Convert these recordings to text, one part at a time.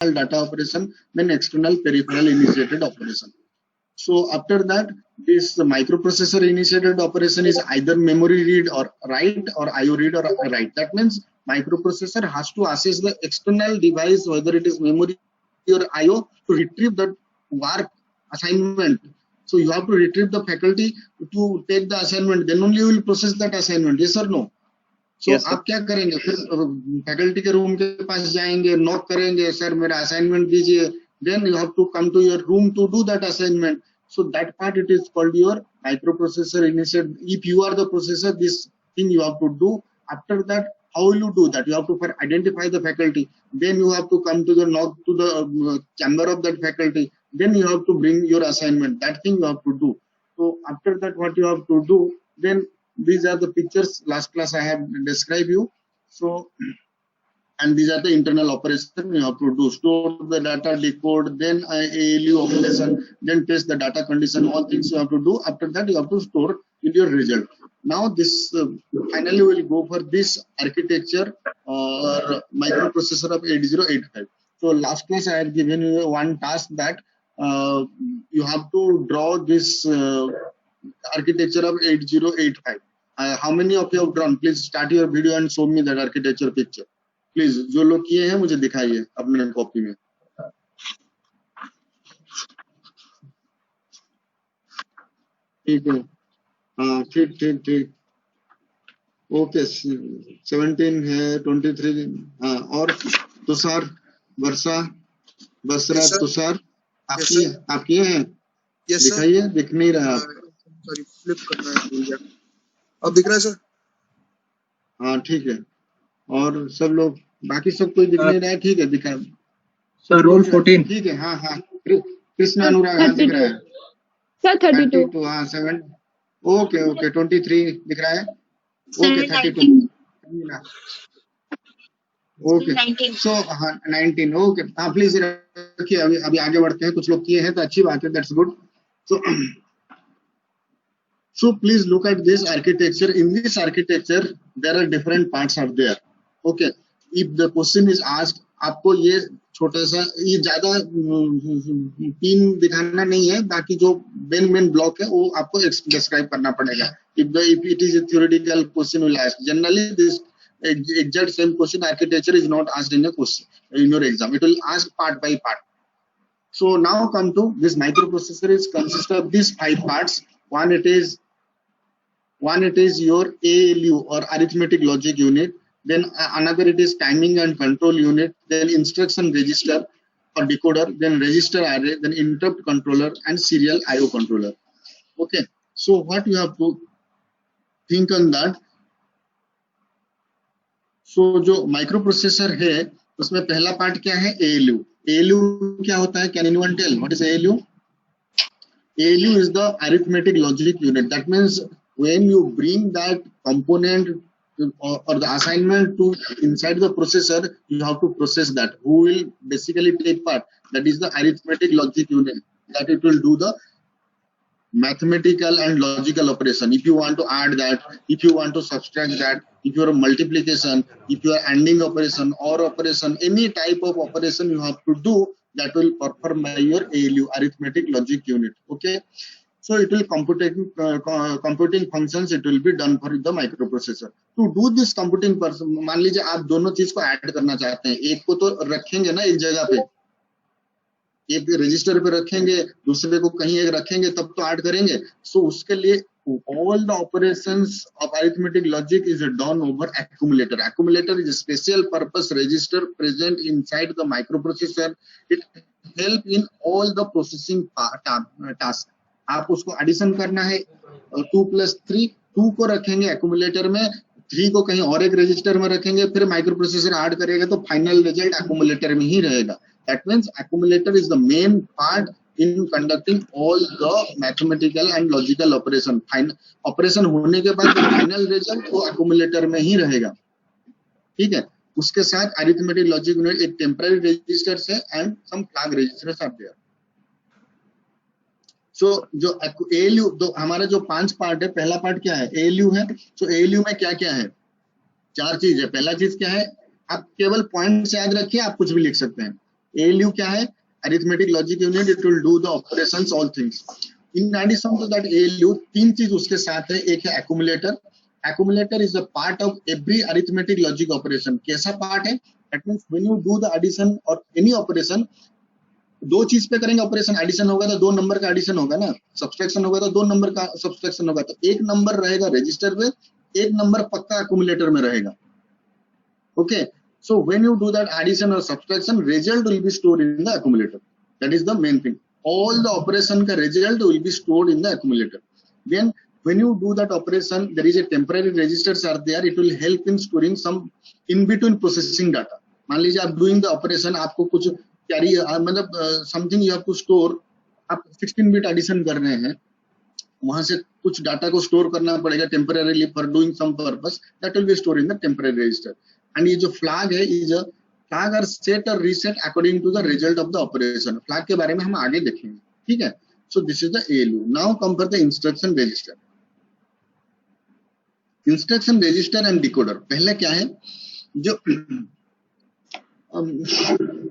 data operation, then external peripheral initiated operation. So after that, this microprocessor initiated operation is either memory read or write or IO read or write. That means microprocessor has to assess the external device, whether it is memory or IO, to retrieve that work assignment. So you have to retrieve the faculty to take the assignment, then only you will process that assignment. Yes or no? So Yes, sir. आप क्या करेंगे, फिर faculty के room के पास जाएंगे, knock करेंगे, sir मेरा assignment दीजिए, then you have to come to your room to do that assignment. So that part, it is called your microprocessor initiated. If you are the processor, this thing you have to do. After that, how will you do that? You have to first identify the faculty, then you have to come to the knock to the chamber of that faculty, then you have to bring your assignment. That thing you have to do. So after that, what you have to do, then these are the pictures last class I have described you. So, and these are the internal operations you have to do: store the data, decode, then ALU operation, then test the data condition. All things you have to do. After that, you have to store with your result. Now this finally will go for this architecture or microprocessor of 8085. So last class I had given you one task that you have to draw this architecture of 8085. How many of you have drawn? Please start your video and show me that architecture picture. Please जो लोग किए हैं मुझे दिखाइए अपने copy में. ठीक है, हाँ ठीक ठीक ठीक, ओके. 17 है, 23, हाँ. और तुषार, वर्षा, बसरा, तुषार, आप किए हैं? दिखाइए, दिख नहीं रहा. सॉरी, फ्लिप करना है, भूल गया. अब दिख रहा है सर? हाँ ठीक है. और सब लोग, बाकी सब कोई दिख नहीं रहा है? ठीक है, दिखा सर. रोल 14. ठीक है, हाँ हाँ. कृष्ण अनुराग, हाँ दिख रहा है सर. 32. हाँ 7. Okay okay. 23 दिख रहा है. ओके 32. ओके. सो हाँ 19. ओके, हाँ प्लीज रखिए. अभी आगे बढ़ते हैं. कुछ लोग किए हैं तो अच्छी बात है, that's good. So please look at this architecture. In this architecture, there are different parts are there. Okay. If the question is asked, आपको ये छोटा सा, ये ज्यादा पिन दिखाना नहीं है, बाकी जो मेन ब्लॉक है वो आपको डिस्क्राइब करना पड़ेगा. If it is a theoretical question will ask, generally this exact same question architecture is not asked in a question in your exam. It will ask part by part. So now come to this microprocessor is consist of these 5 parts. One it is your ALU or arithmetic logic unit. Then another it is timing and control unit. Then instruction register or decoder. Then register array. Then interrupt controller and serial IO controller. Okay. So what you have to think on that. So जो microprocessor है उसमें पहला part क्या है? ALU. ALU क्या होता है? Can anyone tell what is ALU? ALU is the arithmetic logic unit. That means when you bring that component or the assignment to inside the processor, you have to process that. Who will basically take part? That is the arithmetic logic unit. That it will do the mathematical and logical operation. If you want to add that, if you want to subtract that, if you are multiplication, if you are ANDing operation or operation, any type of operation you have to do, that will perform by your ALU, arithmetic logic unit. Okay. So it will computing functions, it will be done for the microprocessor. To do this computing person, मान लीजिए आप दोनों चीज को add करना चाहते हैं. एक को तो रखेंगे ना एक जगह पे, एक रजिस्टर पे रखेंगे, दूसरे को कहीं एक रखेंगे, तब तो ऐड करेंगे. सो उसके लिए all the operations of arithmetic logic is done over accumulator. Accumulator is a special purpose register present inside the microprocessor. It help in all the processing task. आप उसको एडिशन करना है, 2 + 3, 2 को रखेंगे एक्यूमुलेटर में, 3 को कहीं और एक रजिस्टर में रखेंगे, फिर माइक्रोप्रोसेसर ऐड करेगा तो फाइनल रिजल्ट एक्यूमुलेटर में ही रहेगा. That means accumulator is the main part in conducting all the mathematical and logical operation. Operation होने के बाद फाइनल रिजल्ट वो एक्यूमुलेटर में ही रहेगा. ठीक है. उसके साथ अरिथमेटिक लॉजिक यूनिट एक टेम्पररी रजिस्टर्स है and some flag registers are there. So जो ALU, तो हमारा जो 5 पार्ट है, पहला पार्ट क्या है? ALU है. सो ALU में क्या क्या है? 4 चीज है. पहला चीज क्या है? आप केवल पॉइंट्स याद रखिए, आप कुछ भी लिख सकते हैं. ALU क्या है? Arithmetic logic unit, it will do the operations all things. In addition to that ALU तीन चीज उसके साथ है। एक है accumulator. Accumulator is a part of every arithmetic logic operation. कैसा पार्ट है? That means when you do the addition और एनी ऑपरेशन, दो चीज पे करेंगे ऑपरेशन। एडिशन होगा तो 2 नंबर का एडिशन होगा ना, सब्सट्रैक्शन होगा तो 2 नंबर का सब्सट्रैक्शन होगा। तो एक नंबर रहेगा रजिस्टर पे, एक नंबर पक्का एक्यूमुलेटर में रहेगा। Okay, so when you do that addition or subtraction, result will be stored in the accumulator. That is the main thing. All the operation ka result will be stored in the accumulator. Then when you do that operation, there is a temporary registers are there. It will help in storing some in between processing data. मान लीजिए आप doing the operation, आपको कुछ carry मतलब something you have to store, आप 16 bit addition कर रहे हैं, वहां से कुछ डाटा को स्टोर करना पड़ेगा temporarily for doing some purpose, that will be store in the temporary register. And ये जो फ्लैग है, is a flag are set और reset according to the result of the operation. Flag के बारे में हम आगे देखेंगे, ठीक है। So this is the ALU। Now come for the instruction register. Instruction register and decoder. पहले क्या है, जो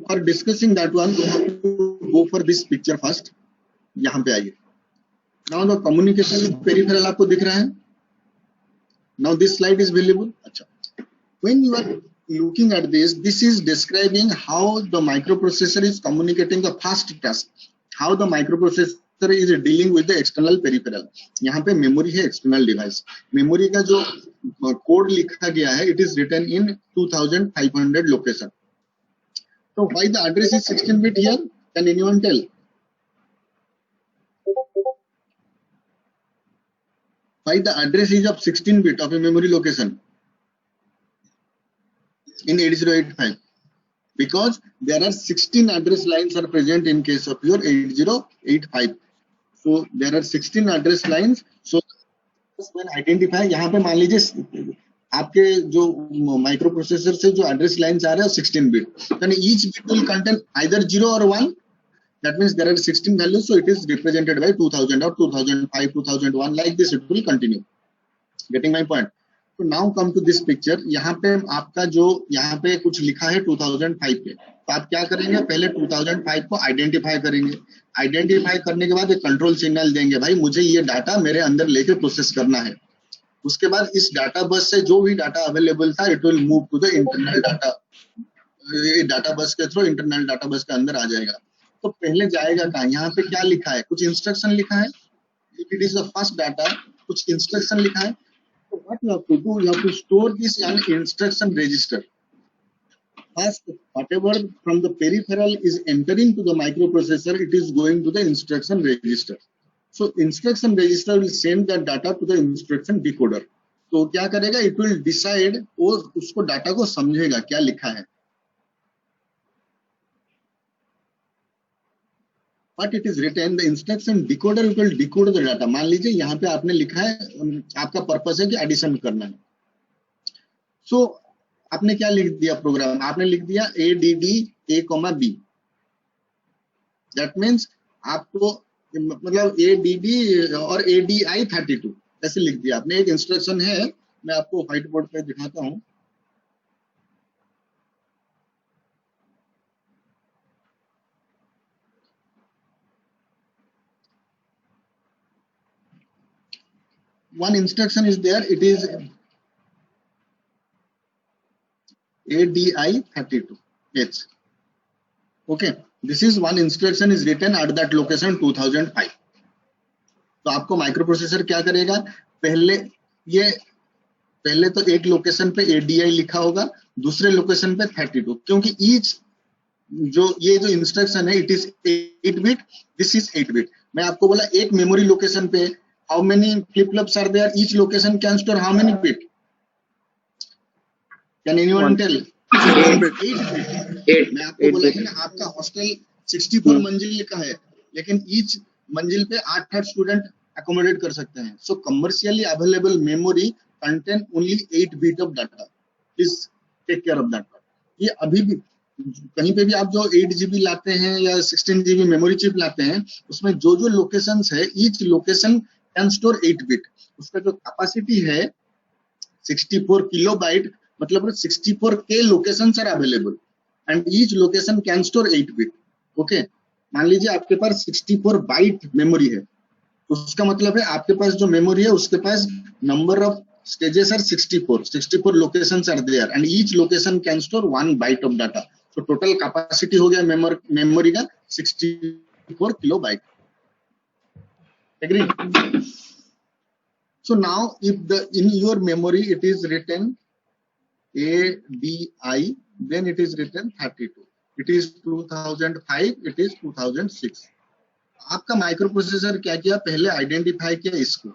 for discussing that one go for this picture first. यहाँ पे आइए। Now the communication peripheral आपको दिख रहा है। Now this slide is visible. अच्छा, when you are looking at this, this is describing how the microprocessor is communicating the fast task, how the microprocessor is dealing with the external peripheral. यहाँ पे memory है external device. memory का जो code लिखा गया है, it is written in 2500 location. So why the address is 16 bit here? Can anyone tell? Why the address is of 16 bit of a memory location in 8085? Because there are 16 address lines are present in case of your 8085. So there are 16 address lines. So when identify, यहाँ पे मान लीजिए आपके जो micro processor से जो address lines आ रहे हैं 16 बिट, यानी each bit will contain either 0 or 1. That means there are 16 values, so it is represented by 2000 or 2005, 2001, like this it will continue. Getting my point? So now come to this picture. यहाँ पे आपका जो यहाँ पे कुछ लिखा है 2005 पे, तो आप क्या करेंगे, पहले 2005 को आइडेंटिफाई करेंगे। आइडेंटिफाई करने के बाद एक कंट्रोल सिग्नल देंगे, भाई मुझे ये डाटा मेरे अंदर लेके प्रोसेस करना है। उसके बाद इस डाटा बस से जो भी डाटा अवेलेबल था, it will move to the internal data, data bus के थ्रू इंटरनल डाटा बस के अंदर आ जाएगा। तो पहले जाएगा कहाँ, यहाँ पे क्या लिखा है, कुछ इंस्ट्रक्शन लिखा है। If it is the first data, कुछ इंस्ट्रक्शन लिखा है, तो what you have to do, you have to store this in instruction register. First, whatever from the peripheral is entering to the microprocessor, it is going to the instruction register. So instruction register will send that data to the instruction decoder. तो क्या करेगा, it will decide, वो उसको data को समझेगा क्या लिखा है। But it is written, the instruction decoder will decode the data. मान लीजिए यहाँ पे आपने लिखा है, आपका पर्पस है कि एडिशन करना है। So आपने क्या लिख दिया प्रोग्राम, आपने लिख दिया ADD A, B। That means आपको मतलब ADD और ADI 32 ऐसे लिख दिया आपने। एक इंस्ट्रक्शन है, मैं आपको व्हाइट बोर्ड पे दिखाता हूँ। One instruction is there, it is ADI 32H. Okay, this is one instruction is written at that location 2005. तो आपको माइक्रो प्रोसेसर क्या करेगा, पहले तो एक लोकेशन पे ADI लिखा होगा, दूसरे लोकेशन पे 32, क्योंकि ईच ये जो इंस्ट्रक्शन है, it is 8 bit, this is 8 bit. मैं आपको बोला एक मेमोरी लोकेशन पे how many flip flops are there, each location can store how many bit, can anyone tell? 8 bit. मैं आपको बोला कि ना आपका हॉस्टल 64 मंजिल का है, लेकिन ईच मंजिल पे 8 स्टूडेंट अकोमोडेट कर सकते हैं। So commercially available memory contain only 8 bit of data, please take care of that. ये अभी भी कहीं पे भी आप जो 8 GB लाते हैं या 16 GB मेमोरी चिप लाते हैं, उसमें जो जो लोकेशंस है, each location can store 8 bit. उसका जो कैपेसिटी है 64 किलोबाइट, मतलब 64K locations are available. and each location can store 8 bit. Okay, मान लीजिए आपके पास 64 बाइट मेमोरी है, उसका मतलब है आपके पास जो मेमोरी है उसके पास number of stages are 64 locations are there and each location can store 1 byte of data. So total capacity हो गया मेमोरी का 64 kilobyte. Agree? So now if in your memory it is written ADI, then it is written 32. It is 2005, it is 2006. आपका micro processor क्या किया, पहले identify किया इसको.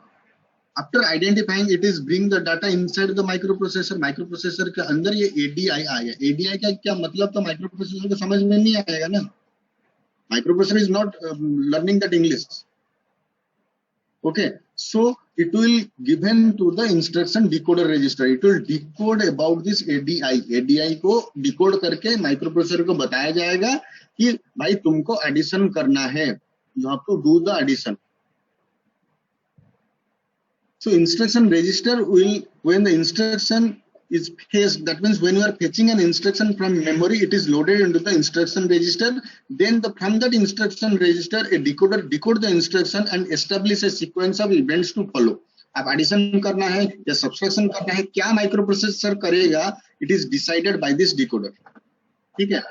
After identifying it is bring the data inside the micro processor. Micro processor के अंदर ये ADI आया. एडीआई का क्या मतलब, तो माइक्रो प्रोसेसर को समझ में नहीं आएगा ना. Micro processor is not learning that English. Okay, so it will given to the instruction decoder register. It will decode about this ADI. ADI को decode करके माइक्रोप्रोसेसर को बताया जाएगा कि भाई तुमको एडिशन करना है. You have to do the addition. So instruction register will, when the instruction is fetched, that means when you are fetching an instruction from memory, it is loaded into the instruction register. Then from that instruction register, a decoder decode the instruction and establish a sequence of events to follow. अब addition करना है या subtraction करना है, क्या micro processor करेगा, it is decided by this decoder. ठीक है.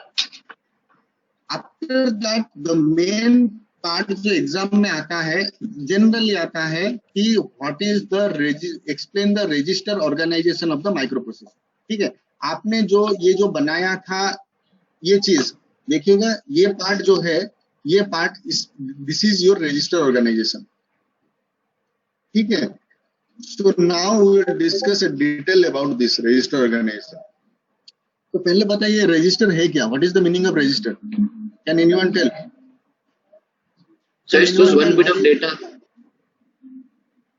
After that the main part जो एग्जाम में आता है, जनरली आता है कि what is the explain the register organisation of the micro processor. ठीक है. आपने जो बनाया था ये चीज देखिएगा, ये पार्ट जो है, ये part this is your register organisation. ठीक है. So now we will discuss in detail about this register organisation. तो पहले बताइए रजिस्टर है क्या, what is the meaning of register, can anyone tell? So it stores 1 bit of data.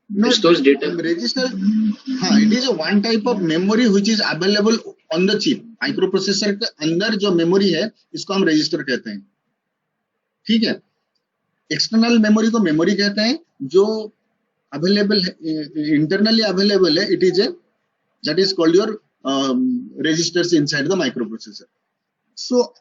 No, It stores data. register, it is a one type of memory which is available on the chip. Microprocessor के अंदर जो memory है इसको हम register कहते हैं. ठीक है. एक्सटर्नल मेमोरी को मेमोरी कहते हैं, जो अवेलेबल है, इंटरनली अवेलेबल है, it is a that is called your registers inside the microprocessor. So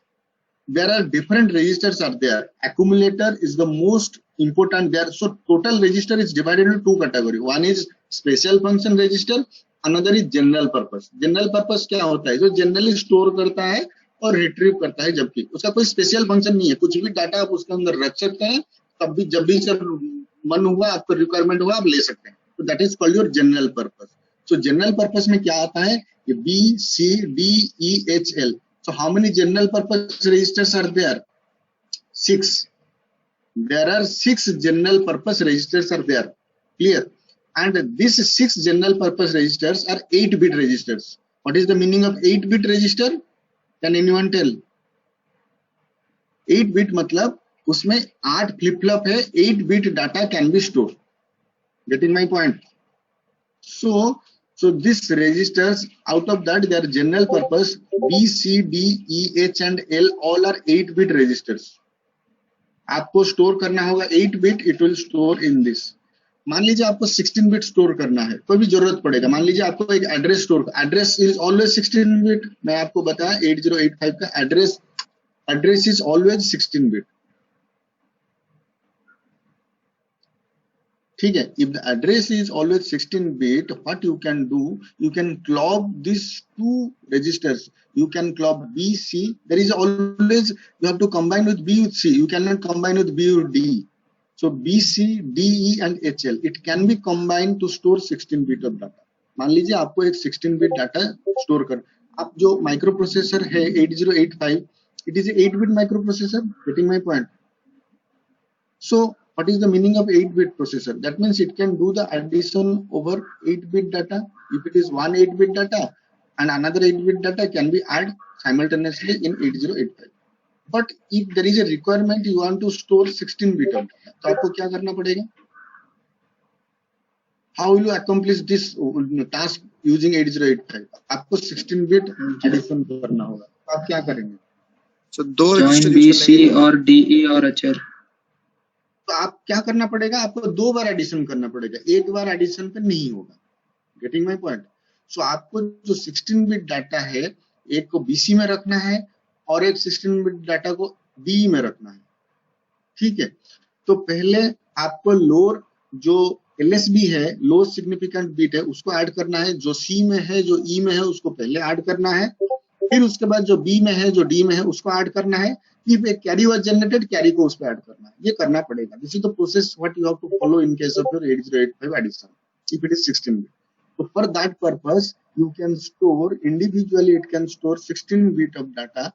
there are different registers are there. Accumulator is the most important there. So total register is divided into two category. One is special function register, another is general purpose. General purpose क्या होता है, जो generally store करता है और retrieve करता है, जबकि उसका कोई स्पेशल फंक्शन नहीं है. कुछ भी डाटा आप उसके अंदर रख सकते हैं, तब भी जब भी जब मन हुआ, आपको रिक्वायरमेंट हुआ, आप ले सकते हैं. तो that is called your general purpose. So general purpose में क्या आता है, ये B, C, D, E, H, L. So how many general purpose registers are there? 6. There are 6 general purpose registers are there. Clear? And these 6 general purpose registers are 8-bit registers. What is the meaning of 8-bit register? Can anyone tell? 8-bit मतलब उसमें 8 flip flop है, 8-bit data can be stored. Getting my point? So these registers, out of that, their general purpose B, C, D, E, H and L all are 8-bit registers. आपको store करना होगा 8-bit, it will store in this. मान लीजिए आपको 16-bit store करना है, कोई भी जरूरत पड़ेगा. मान लीजिए आपको एक address store, address is always 16-bit. मैं आपको बताया 8085 का एड्रेस इज ऑलवेज 16-bit. ठीक है. If the address is always 16-bit, what you can do, you can club these two registers. You can club B, C. There is always, you have to combine with B with C. You cannot combine with B with D. So B, C, D, E and H, L. It can be combined to store 16-bit of data. मान लीजिए आपको एक 16-bit data store कर, आप जो micro processor है 8085, it is a 8-bit microprocessor. Getting my point? So what is the meaning of 8-bit processor? That means it can do the addition over 8-bit data. If it is one 8-bit data and another 8-bit data can be added simultaneously in 8085. But if there is a requirement, you want to store 16-bit of data, तो आपको क्या करना पड़ेगा? How will you accomplish this task using 8085? आपको 16-bit addition करना होगा. आप क्या करेंगे? So दो Join register B, use C करने और D, E और H, L. तो आप क्या करना पड़ेगा, आपको 2 बार एडिशन करना पड़ेगा, एक बार एडिशन पे नहीं होगा. Getting my point? सो आपको जो 16-bit डाटा है, एक को BC में रखना है और एक 16 बिट डाटा को बी में रखना है, ठीक है। तो पहले आपको लोअर जो LSB है, लो सिग्निफिकेंट बिट है, उसको ऐड करना है। जो C में है, जो E में है, उसको पहले ऐड करना है। फिर उसके बाद जो B में है, जो D में है, उसको ऐड करना है। If a carry was generated, carry को उस पर ऐड करना है। ये करना पड़ेगा। This is the process what you have to follow in case of your 8085 addition if it is 16 bit. So for that purpose, you can store individually. It can store 16 bit of data.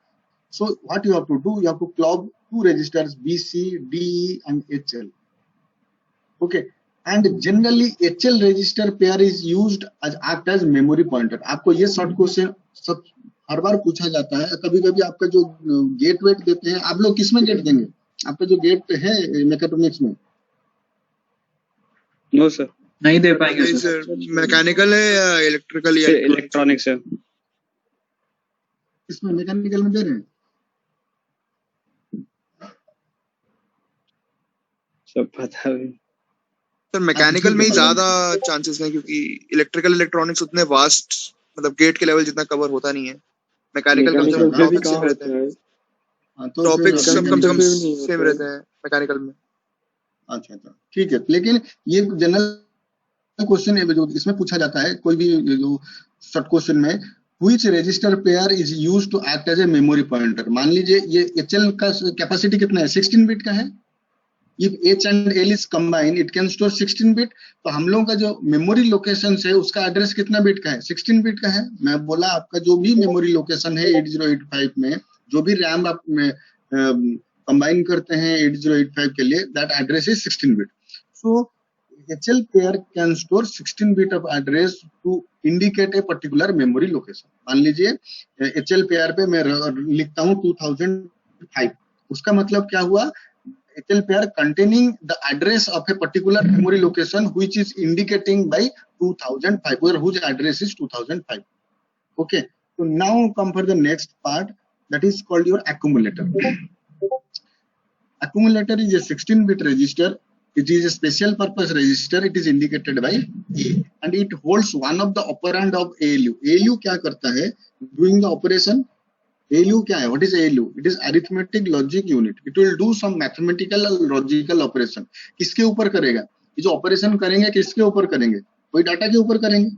So what you have to do, you have to clock two registers BC, DE, and HL. Okay. And generally HL register pair is used as act as memory pointer. आपको ये short question सब हर बार पूछा जाता है। कभी कभी आपका जो गेट वेट देते हैं, आप लोग किसमें गेट देंगे? आपका जो गेट है मैकेट्रॉनिक्स में? नो सर, नहीं दे पाएंगे नहीं सर। सर, मैकेनिकल है या इलेक्ट्रिकल या इलेक्ट्रॉनिक्स है। इसमें मैकेनिकल में दे रहे हैं? सब पता है सर, मैकेनिकल में ही ज्यादा चांसेस हैं क्योंकि इलेक्ट्रिकल इलेक्ट्रॉनिक्स उतने वास्ट, मतलब गेट के लेवल जितना कवर होता नहीं है। मैकेनिकल कम से कम टॉपिक्स सेम रहते हैं। हाँ, तो टॉपिक्स फिर सब कम से कम सेम रहते हैं मैकेनिकल में। अच्छा, ठीक है। लेकिन ये जनरल क्वेश्चन है जो इसमें पूछा जाता है, कोई भी जो शॉर्ट क्वेश्चन में, which register pair is used to act as a memory pointer. मान लीजिए ये HL का कैपेसिटी कितना है? 16 बिट का है। If H and L is combined, it can store 16 bit. तो हम लोगों का जो मेमोरी लोकेशन है उसका एड्रेस कितना बिट का है? 16 बिट का है। मैं बोला आपका जो भी मेमोरी लोकेशन है 8085 में, जो भी रैम आप कंबाइन करते हैं 8085 के लिए, that address is 16 bit. So HL pair can store 16 bit of address to indicate a particular memory location. मान लीजिए HL pair पे मैं लिखता हूँ 2005, उसका मतलब क्या हुआ? HL pair containing the address of a particular memory location which is indicating by 2005, or whose address is 2005. Okay, so now come for the next part, that is called your accumulator. Accumulator is a 16-bit register. It is a special purpose register. It is indicated by A, and it holds one of the operand of ALU. ALU क्या करता है? Doing the operation. ALU क्या है? What is ALU? It is arithmetic logic unit. It will do some mathematical or logical operation. किसके ऊपर करेगा? ये जो ऑपरेशन करेंगे किसके ऊपर करेंगे? कोई डाटा के ऊपर करेंगे।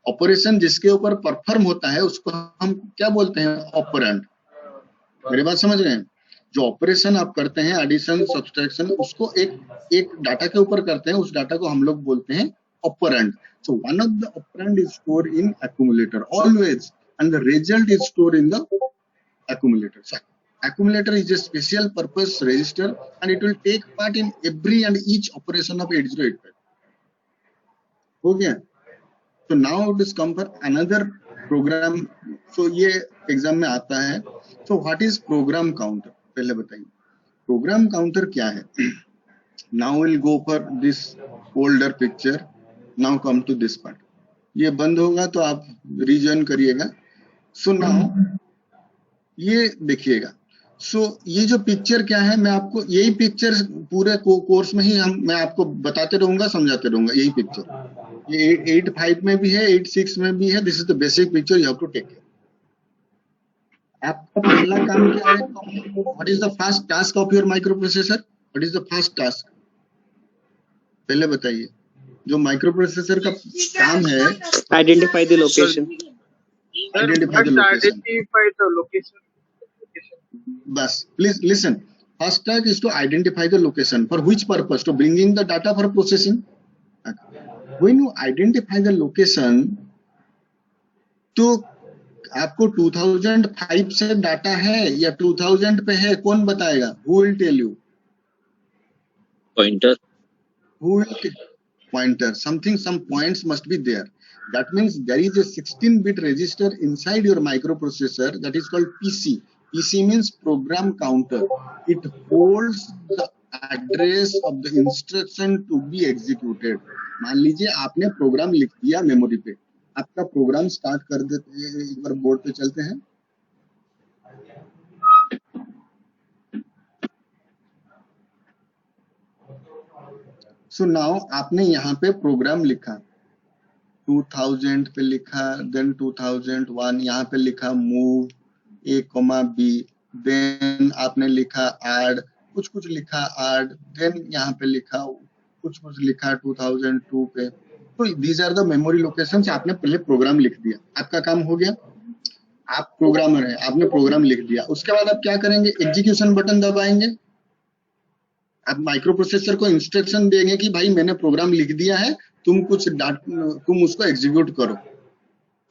ऑपरेशन जिसके ऊपर परफॉर्म होता है उसको हम क्या बोलते हैं? ऑपरेंड। मेरी बात समझ रहे हैं? जो ऑपरेशन आप करते हैं, एडिशन, सब्सट्रैक्शन, उसको एक डाटा के ऊपर करते हैं, उस डाटा को हम लोग बोलते हैं operand. So one of the operand is stored in accumulator always, and the result is stored in the accumulator. So accumulator is a special purpose register and it will take part in every and each operation of 8085. हो गया? So now it is come for another program. So ये exam में आता है। So what is program counter? पहले बताइए program counter क्या है। Now we'll go for this older picture. Now come to this part. ये बंद होगा तो आप रीजन करिएगा। सो नाउ ये देखिएगा। सो ये जो पिक्चर क्या है, मैं आपको यही पिक्चर पूरे कोर्स में ही मैं आपको बताते रहूंगा, समझाते रहूंगा। यही पिक्चर ये 85 में भी है, 86 में भी है। This is the basic picture you have to take care. आपका पहला काम क्या है? What is the first task of your micro processor? What is the first task? पहले बताइए। जो माइक्रो प्रोसेसर का काम है, identify the location. Identify the location. Bas, please listen. First task is to identify the location. For which purpose? To bringing the data for processing. When you identify the location, तो आपको 2005 से data है या 2000 पे है, कौन बताएगा? Who will tell you? Pointer. Who will pointer? Something, some points must be there. That means there is a 16-bit register inside your microprocessor that is called PC. PC means program counter. It holds the address of the instruction to be executed. मान लीजिए आपने programme लिख दिया memory पे, आपका programme start कर देते हैं। एक बार बोर्ड पे चलते हैं। सो नाउ आपने यहाँ पे प्रोग्राम लिखा, 2000 पे लिखा, देन 2001 यहाँ पे लिखा मूव A, B, देन आपने लिखा ऐड, कुछ लिखा ऐड, देन यहाँ पे लिखा कुछ लिखा 2002 पे। तो these are the memory locations. आपने पहले प्रोग्राम लिख दिया, आपका काम हो गया। आप प्रोग्रामर है, आपने प्रोग्राम लिख दिया। उसके बाद आप क्या करेंगे, एग्जीक्यूशन बटन दबाएंगे। आप माइक्रो प्रोसेसर को इंस्ट्रक्शन देंगे कि भाई मैंने प्रोग्राम लिख दिया है, तुम उसको एग्जीक्यूट करो,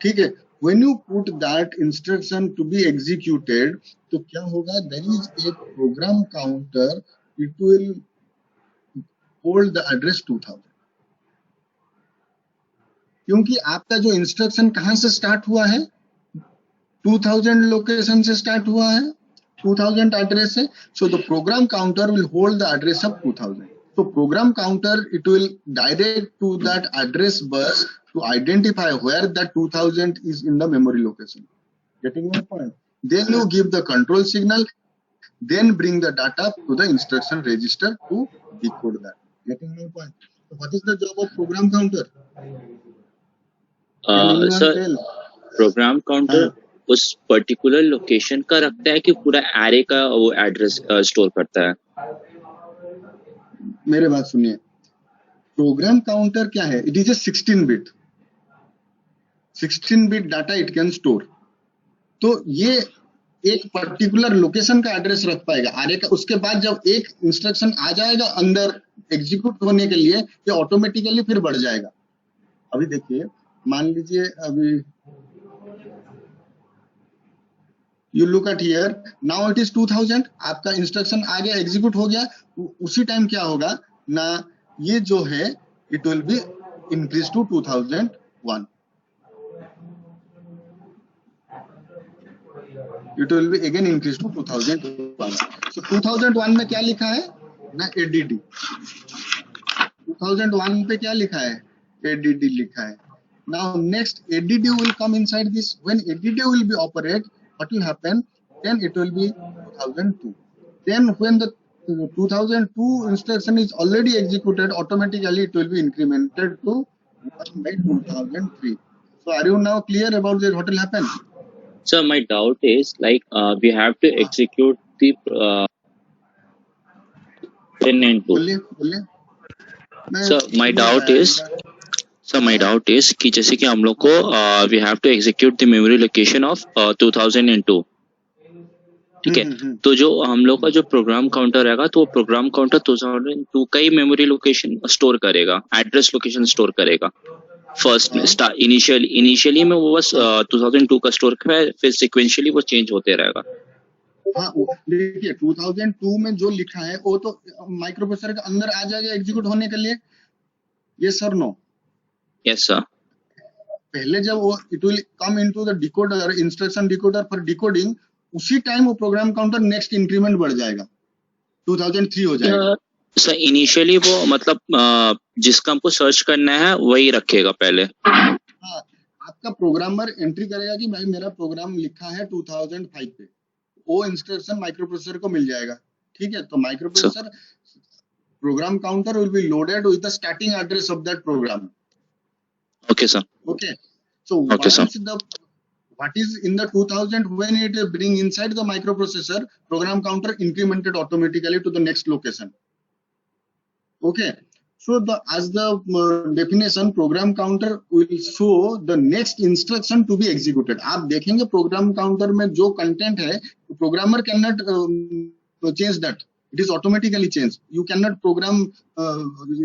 ठीक है। When you put that instruction to be executed, तो क्या होगा, there is a program counter, it will hold the address 2000, क्योंकि आपका जो इंस्ट्रक्शन कहाँ से स्टार्ट हुआ है, 2000 लोकेशन से स्टार्ट हुआ है, 2000 एड्रेस है। So the program counter will hold the address of 2000. So program counter, it will direct to that address bus to identify where that 2000 is in the memory location. Getting my point? Then you give the control signal, then bring the data to the instruction register to decode that. Getting my point? So what is the job of program counter? Can anyone sir tell? Program counter उस particular location का रखता है कि पूरा array का वो address store करता है? मेरे बात सुनिए, प्रोग्राम काउंटर क्या है, it is a 16 bit data it can store. तो ये एक पर्टिकुलर लोकेशन का एड्रेस रख पाएगा आरे का। उसके बाद जब एक इंस्ट्रक्शन आ जाएगा अंदर एग्जीक्यूट होने के लिए, ये ऑटोमेटिकली फिर बढ़ जाएगा। अभी देखिए, मान लीजिए अभी you look at here, now it is 2000, आपका इंस्ट्रक्शन आ गया, एग्जीक्यूट हो गया। उसी टाइम क्या होगा ना, ये जो है it will be increase to 2001, it will be again increase to 2001। So 2001 में क्या लिखा है ना, एडीडी। 2001 पे क्या लिखा है, एडीडी लिखा है। Now next ADD will come inside this. When ADD will be operate, what will happen? Then it will be 2002. Then when the 2002 instruction is already executed, automatically it will be incremented to 1 by 2003. So are you now clear about this? What will happen? Sir, my doubt is like we have to execute the 10 and 2. बोलिए। Sir, my doubt is कि जैसे कि हम लोग को we have to execute the memory location of 2002, ठीक है। तो जो हम लोग का जो प्रोग्राम काउंटर रहेगा, तो प्रोग्राम काउंटर 2002 का ही मेमोरी लोकेशन स्टोर करेगा, एड्रेस लोकेशन स्टोर करेगा। फर्स्ट में इनिशियली में वो बस 2002 का स्टोर करेगा, फिर सिक्वेंशियली वो चेंज होते रहेगा। हाँ, देखिए 2002 में जो लिखा है वो तो माइक्रोप्रोसेसर के अंदर आ जाएगा एग्जीक्यूट होने के लिए। यस और नो? Yes sir. पहले जब वो it will come into the decoder, instruction decoder for decoding, उसी टाइम वो प्रोग्राम काउंटर नेक्स्ट इंक्रीमेंट बढ़ जाएगा, 2003 हो जाएगा। सर इनिशियली वो मतलब जिसका हमको सर्च करना है वही रखेगा पहले। हाँ, आपका प्रोग्रामर एंट्री करेगा कि भाई मेरा प्रोग्राम लिखा है 2005 पे, वो इंस्ट्रक्शन माइक्रोप्रोसेसर को मिल जाएगा, ठीक है। तो microprocessor program counter will be loaded with the starting address of that program. Okay, sir. Okay. So Okay, once sir. what is in the 2000, when it bring inside the microprocessor, program counter incremented automatically to the next location. Okay. So as the definition, program counter will show the next instruction to be executed. आप देखेंगे program counter में जो content है, programmer can not change that. It is automatically changed. You cannot program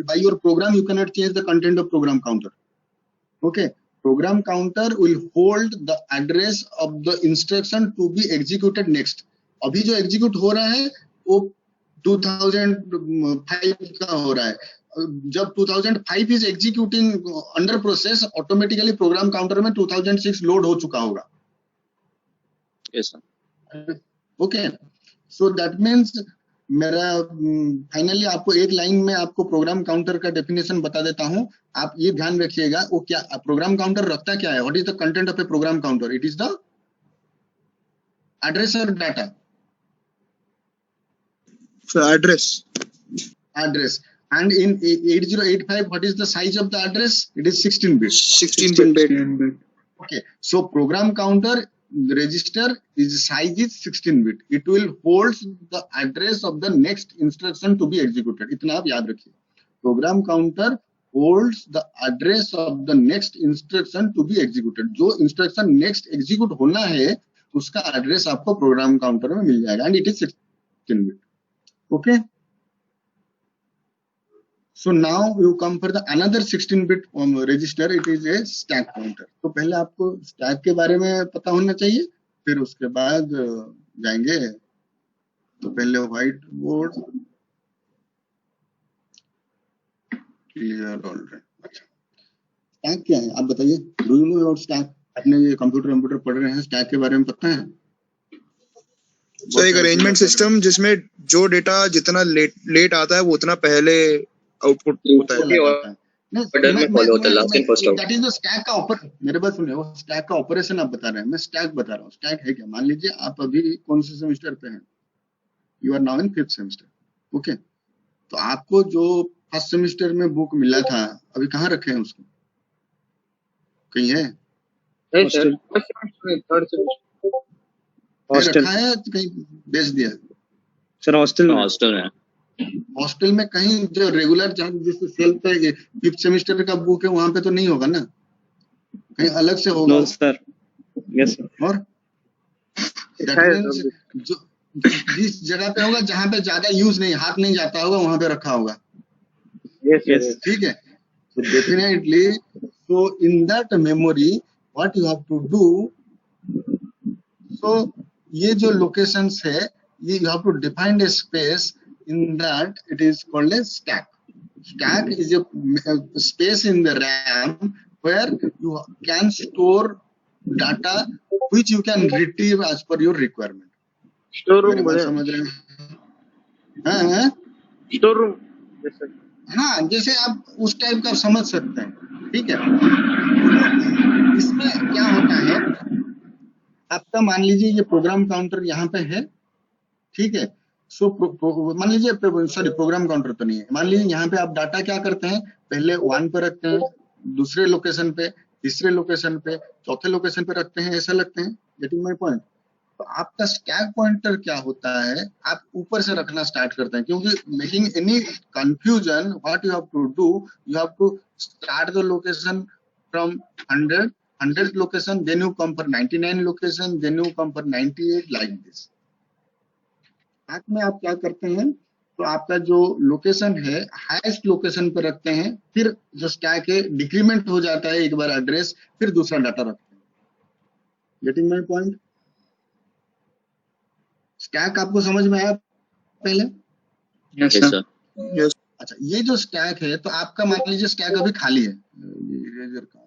by your program. You cannot change the content of program counter. Okay, program counter will hold the address of the instruction to be executed next. अभी जो execute हो रहा है वो 2005 का हो रहा है। जब 2005 is executing under process, automatically program counter में 2006 load हो चुका होगा। Yes sir. Okay, so that means मेरा फाइनली आपको एक लाइन में आपको प्रोग्राम काउंटर का डेफिनेशन बता देता हूं। आप ये ध्यान रखिएगा, वो क्या प्रोग्राम काउंटर रखता क्या है, what is the content of A program counter? It is the address और data. Address and in 8085 what is the size of the address? It is 16 bit. 16 bit. Okay, so program counter register is size is 16 bit. It will hold the address of the next instruction to be executed. इतना आप याद रखिए. Program counter holds the address of the next instruction to be executed. जो instruction next execute होना है उसका address आपको program counter में मिल जाएगा, and it is 16 bit. Okay. So now you come for the another 16-bit register. It is a stack pointer. तो पहले आपको stack के बारे में पता होना चाहिए, फिर उसके बाद जाएंगे. तो पहले white board clear already. अच्छा, stack क्या है आप बताइए? Do you know about stack? आपने ये कंप्यूटर पढ़ रहे हैं, stack के बारे में पता है? सर एक अरेंजमेंट सिस्टम जिसमें जो डेटा जितना लेट आता है वो उतना पहले आउटपुट होता है. दैट इज द स्टैक का ऑपर. मेरे बात सुनिए, वो स्टैक का ऑपरेशन आप बता रहे हैं, मैं स्टैक बता रहा हूँ. स्टैक है क्या? मान लीजिए आप अभी कौन से सेमेस्टर पे हैं? You are now in 5th semester. Okay, तो आपको जो फर्स्ट सेमेस्टर में बुक मिला था अभी कहाँ रखे हैं उसको? कहीं है? हॉस्टल. रखा है कहीं बेच दिया? सर हॉस्टल में. हॉस्टल में कहीं जो रेगुलर जहाँ जिस सेल पे 5th सेमेस्टर का बुक है वहां पे तो नहीं होगा ना, कहीं अलग से होगा. No sir. Yes sir. और जो जिस जगह पे होगा जहाँ पे ज्यादा यूज नहीं, हाथ नहीं जाता होगा, वहां पे रखा होगा. यस. ठीक है. तो definitely so in that memory what you have to do, so ये जो locations है ये you have to define a space in that. It is called a stack. Stack is a space in the RAM where you can store data which you can retrieve as per your requirement. Store room. मेरी बात समझ रहे हैं? हाँ, store room. हाँ, जैसे आप उस टाइप का समझ सकते हैं. ठीक है. इसमें क्या होता है, आपका मान लीजिए ये प्रोग्राम काउंटर यहाँ पे है. ठीक है. सो मान लीजिए, सॉरी प्रोग्राम काउंटर तो नहीं है, मान लीजिए यहाँ पे आप डाटा क्या करते हैं, पहले 1 पे रखते हैं, दूसरे लोकेशन पे, तीसरे लोकेशन पे, चौथे लोकेशन पे रखते हैं, ऐसा लगते हैं. Getting my point? तो आपका स्टैक पॉइंटर क्या होता है, आप ऊपर से रखना स्टार्ट करते हैं, क्योंकि making any confusion what you have to do, you have to start the location from 100th location, then you come for 99 location, then you come for 98, like this. Stack में आप क्या करते हैं, तो आपका जो लोकेशन है हाईएस्ट लोकेशन पे रखते हैं, फिर जो स्टैक है डिक्रीमेंट हो जाता है एक बार एड्रेस, फिर दूसरा डाटा रखते हैं. Getting my point? स्टैक आपको समझ में आया पहले? Yes sir. Yes. अच्छा, ये जो स्टैक है तो आपका मान लीजिए स्टैक अभी खाली है. इरेजर का